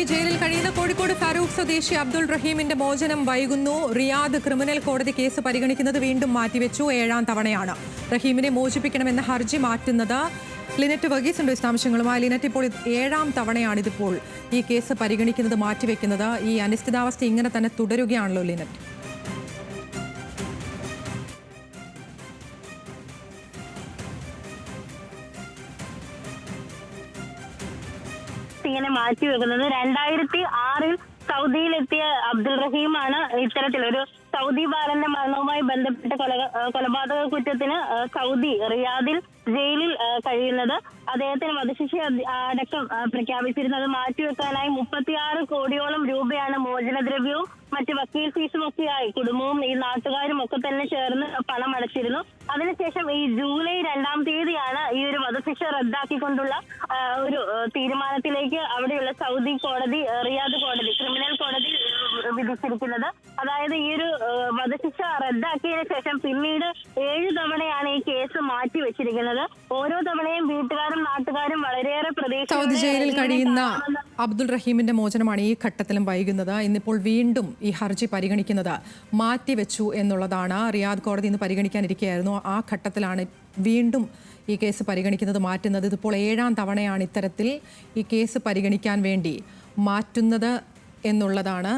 ജയിലിൽ കഴിയുന്ന കോഴിക്കോട് ഫാറൂഖ് സ്വദേശി അബ്ദുൾ റഹീമിന്റെ മോചനം വൈകുന്നു. റിയാദ് ക്രിമിനൽ കോടതി കേസ് പരിഗണിക്കുന്നത് വീണ്ടും മാറ്റിവെച്ചു. 7ാം തവണയാണ് റഹീമിനെ മോചിപ്പിക്കണമെന്ന ഹർജി മാറ്റുന്നത്. ലിനറ്റ് വർഗീസിന്റെ വിശദാംശങ്ങളുമായി. ലിനറ്റ്, ഇപ്പോൾ 7ാം തവണയാണിതിപ്പോൾ ഈ കേസ് പരിഗണിക്കുന്നത് മാറ്റിവെക്കുന്നത്. ഈ അനിശ്ചിതാവസ്ഥ ഇങ്ങനെ തന്നെ തുടരുകയാണല്ലോ ലിനറ്റ്? ഇങ്ങനെ മാറ്റിവെക്കുന്നത് 2006-ൽ സൗദിയിലെത്തിയ അബ്ദുൾ റഹീമാണ് ഇത്തരത്തിലൊരു സൗദി ബാലന്റെ മരണവുമായി ബന്ധപ്പെട്ട കൊലപാതക കുറ്റത്തിന് സൗദി റിയാദിൽ ജയിലിൽ കഴിയുന്നത്. അദ്ദേഹത്തിന് വധശിക്ഷ അടക്കം പ്രഖ്യാപിച്ചിരുന്നത് മാറ്റിവെക്കാനായി 36 കോടിയോളം രൂപയാണ് മോചനദ്രവ്യവും മറ്റ് വക്കീൽ ഫീസും ഒക്കെയായി കുടുംബവും ഈ നാട്ടുകാരും ഒക്കെ തന്നെ ചേർന്ന് പണം അടച്ചിരുന്നു. അതിനുശേഷം ഈ ജൂലൈ 2-ാം തീയതിയാണ് ഈ ഒരു വധശിക്ഷ റദ്ദാക്കിക്കൊണ്ടുള്ള ഒരു തീരുമാനത്തിലേക്ക് അവിടെയുള്ള സൗദി കോടതി, റിയാദ് കോടതി, ക്രിമിനൽ കോടതി വിധിച്ചിരിക്കുന്നത്. അതായത് ഈ ഒരു വധശിക്ഷ റദ്ദാക്കിയതിനു ശേഷം പിന്നീട് 7 തവണയാണ് ഈ കേസ് മാറ്റി വെച്ചിരിക്കുന്നത്. ഓരോ തവണയും വീട്ടുകാരും നാട്ടുകാരും വളരെയേറെ സൗദി ജയിലിൽ കഴിയുന്ന അബ്ദുൾ റഹീമിന്റെ മോചനമാണ് ഈ ഘട്ടത്തിലും വൈകുന്നത്. ഇന്നിപ്പോൾ വീണ്ടും ഈ ഹർജി പരിഗണിക്കുന്നത് മാറ്റിവെച്ചു എന്നുള്ളതാണ്. റിയാദ് കോടതി ഇന്ന് പരിഗണിക്കാനിരിക്കുകയായിരുന്നു. ആ ഘട്ടത്തിലാണ് വീണ്ടും ഈ കേസ് പരിഗണിക്കുന്നത് മാറ്റുന്നത്. ഇതിപ്പോൾ 7ാം തവണയാണ് ഇത്തരത്തിൽ ഈ കേസ് പരിഗണിക്കാൻ വേണ്ടി മാറ്റുന്നത് എന്നുള്ളതാണ്